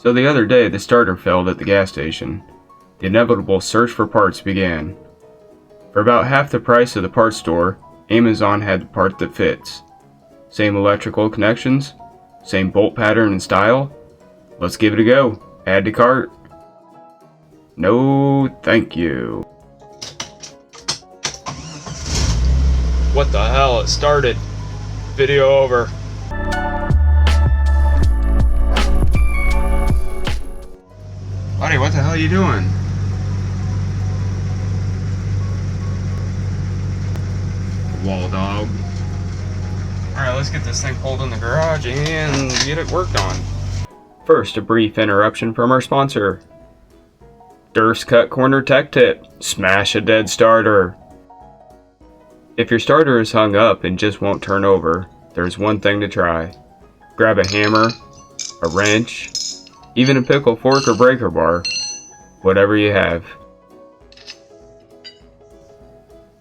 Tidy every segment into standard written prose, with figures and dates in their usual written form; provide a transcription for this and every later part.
So the other day, the starter failed at the gas station. The inevitable search for parts began. For about half the price of the parts store, Amazon had the part that fits. Same electrical connections, same bolt pattern and style. Let's give it a go. Add to cart. No, thank you. What the hell? It started. Video over. Buddy, what the hell are you doing? Wall dog. Alright, let's get this thing pulled in the garage and get it worked on. First, a brief interruption from our sponsor. Durst Cut Corner Tech Tip. Smash a dead starter. If your starter is hung up and just won't turn over, there's one thing to try. Grab a hammer, a wrench, even a pickle fork or breaker bar, whatever you have.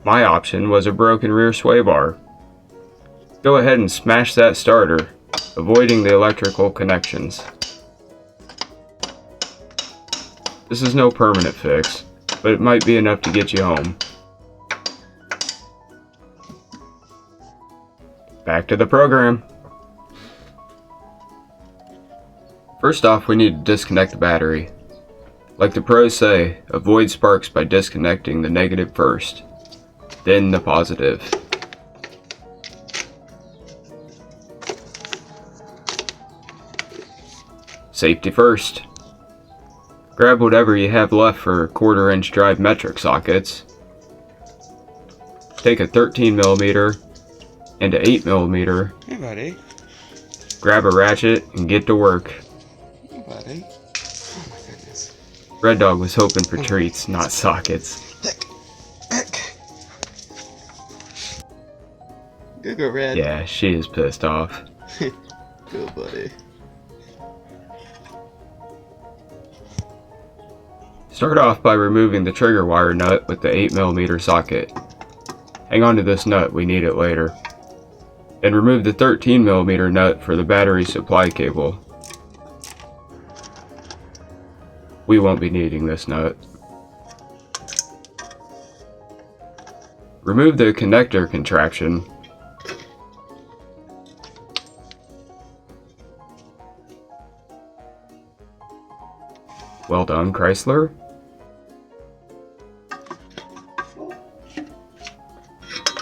My option was a broken rear sway bar. Go ahead and smash that starter, avoiding the electrical connections. This is no permanent fix, but it might be enough to get you home. Back to the program. First off, we need to disconnect the battery. Like the pros say, avoid sparks by disconnecting the negative first, then the positive. Safety first. Grab whatever you have left for 1/4 inch drive metric sockets. Take a 13mm and a 8mm. Hey buddy. Grab a ratchet and get to work. Hey buddy. Oh my goodness. Red Dogg was hoping for treats, not sockets. Heck. Go Red. Yeah, she is pissed off. Go buddy. Start off by removing the trigger wire nut with the 8mm socket. Hang on to this nut, we need it later. Then remove the 13mm nut for the battery supply cable. We won't be needing this nut. Remove the connector contraption. Well done, Chrysler.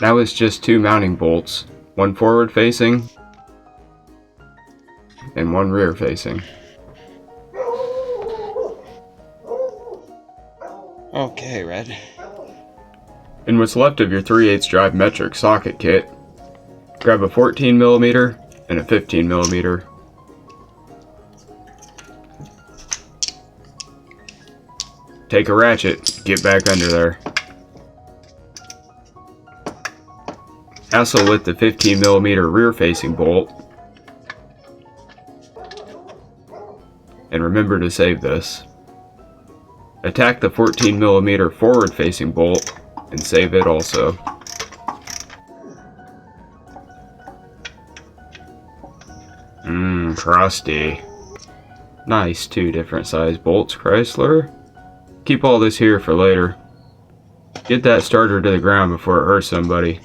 Now it's just 2 mounting bolts, one forward facing and one rear facing. Okay, Red. In what's left of your 3/8 drive metric socket kit, grab a 14mm and a 15mm. Take a ratchet, get back under there. Also with the 15mm rear facing bolt. And remember to save this. Attack the 14mm forward facing bolt and save it also. Crusty. Nice 2 different size bolts, Chrysler. Keep all this here for later. Get that starter to the ground before it hurts somebody.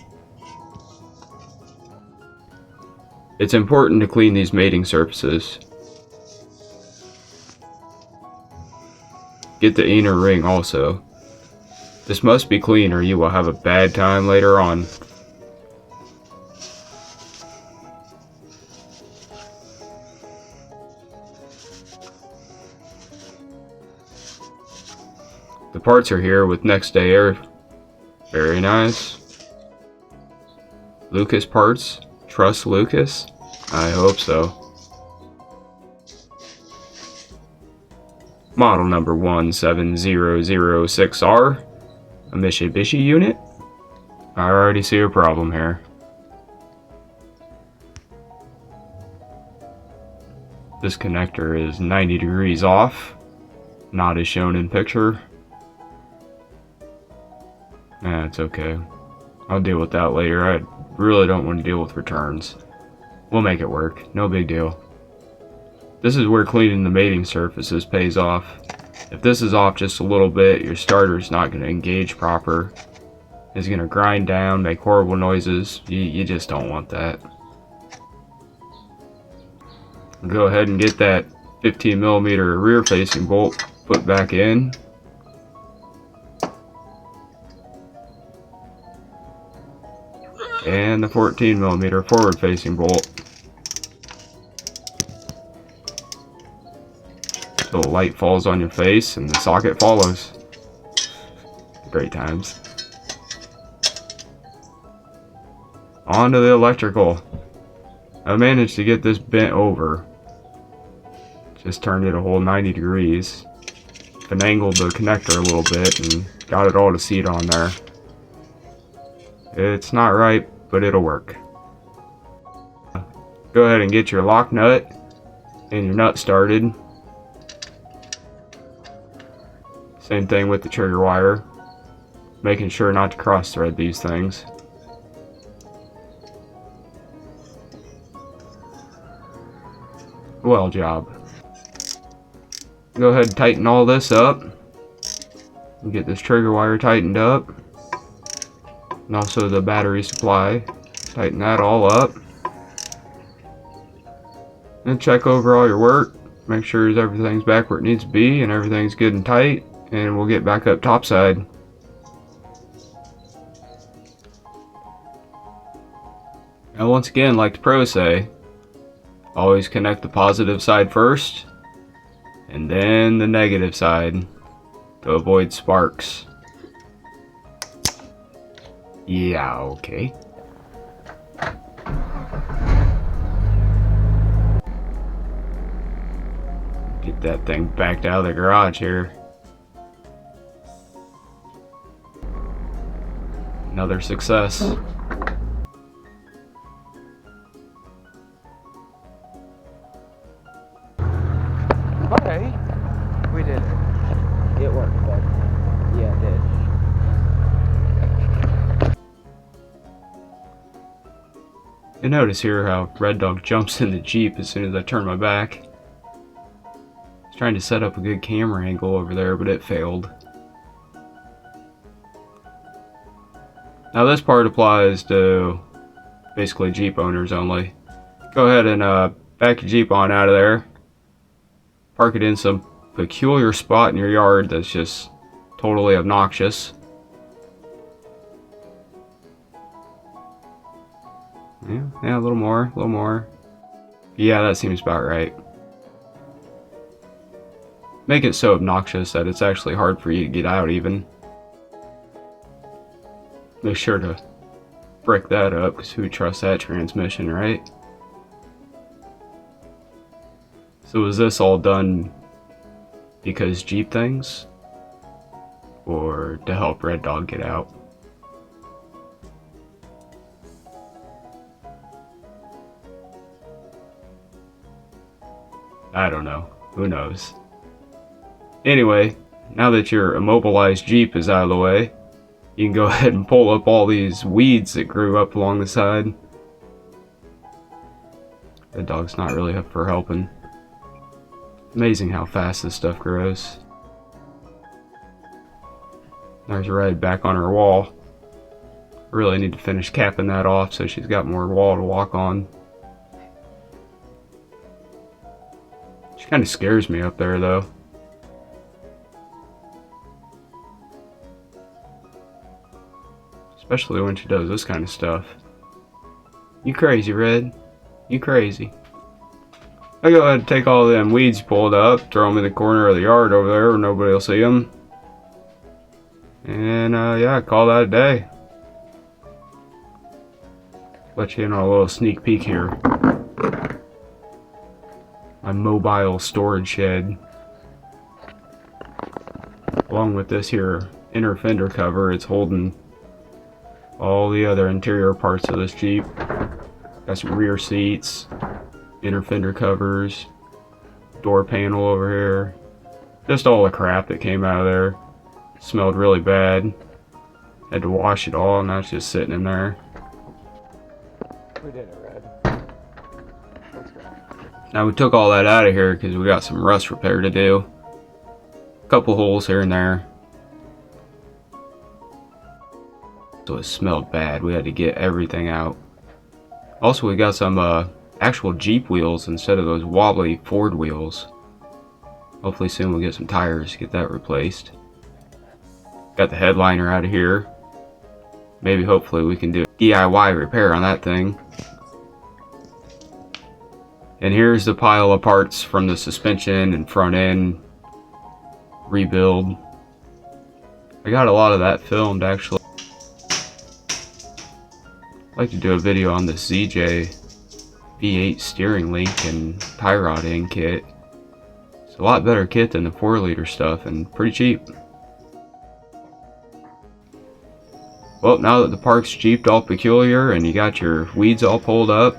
It's important to clean these mating surfaces. Get the inner ring also. This must be clean or you will have a bad time later on. The parts are here with next day air. Very nice. Lucas parts. Trust Lucas? I hope so. Model number 17006R. A Mitsubishi unit? I already see a problem here. This connector is 90 degrees off. Not as shown in picture. It's okay. I'll deal with that later. I really don't want to deal with returns. We'll make it work. No big deal. This is where cleaning the mating surfaces pays off. If this is off just a little bit, your starter's not going to engage proper. It's going to grind down, make horrible noises. You just don't want that. Go ahead and get that 15mm rear facing bolt put back in. And the 14mm forward facing bolt. So the light falls on your face and the socket follows. Great times. On to the electrical. I managed to get this bent over. Just turned it a whole 90 degrees. Finangled the connector a little bit and got it all to seat on there. It's not right, but it'll work. Go ahead and get your lock nut and your nut started. Same thing with the trigger wire. Making sure not to cross thread these things. Well job. Go ahead and tighten all this up. And get this trigger wire tightened up. And also the battery supply. Tighten that all up. And check over all your work. Make sure everything's back where it needs to be and everything's good and tight. And we'll get back up topside. Now once again, like the pros say, always connect the positive side first, and then the negative side to avoid sparks. Yeah, okay. Get that thing backed out of the garage here. Another success. Okay. We did it. It worked, bud. Yeah, it did. You notice here how Red Dogg jumps in the Jeep as soon as I turn my back. I was trying to set up a good camera angle over there, but it failed. Now this part applies to basically Jeep owners only. Go ahead and back your Jeep on out of there. Park it in some peculiar spot in your yard that's just totally obnoxious. Yeah, a little more. Yeah, that seems about right. Make it so obnoxious that it's actually hard for you to get out even. Make sure to brick that up, because who trusts that transmission, right? So was this all done because Jeep things? Or to help Red Dogg get out? I don't know. Who knows? Anyway, now that your immobilized Jeep is out of the way, you can go ahead and pull up all these weeds that grew up along the side. The dog's not really up for helping. Amazing how fast this stuff grows. There's Red back on her wall. Really need to finish capping that off so she's got more wall to walk on. She kind of scares me up there though. Especially when she does this kind of stuff. You crazy, Red. You crazy. I go ahead and take all them weeds pulled up, throw them in the corner of the yard over there where nobody will see them. And yeah, call that a day. Let you in on a little sneak peek here. My mobile storage shed. Along with this here inner fender cover, it's holding all the other interior parts of this Jeep. Got some rear seats, inner fender covers, door panel over here. Just all the crap that came out of there. Smelled really bad. Had to wash it all, and now it's just sitting in there. We did it, Red. Let's go. Now we took all that out of here because we got some rust repair to do. A couple holes here and there. So it smelled bad. We had to get everything out. Also, we got some actual Jeep wheels instead of those wobbly Ford wheels. Hopefully soon we'll get some tires to get that replaced. Got the headliner out of here. Maybe hopefully we can do a DIY repair on that thing. And here's the pile of parts from the suspension and front end rebuild. I got a lot of that filmed actually. I'd like to do a video on the ZJ V8 steering link and tie rod end kit. It's a lot better kit than the 4-liter stuff and pretty cheap. Well, now that the park's Jeeped all peculiar and you got your weeds all pulled up,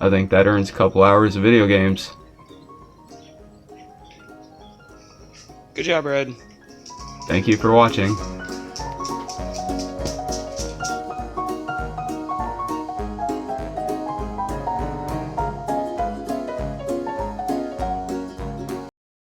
I think that earns a couple hours of video games. Good job, Red. Thank you for watching.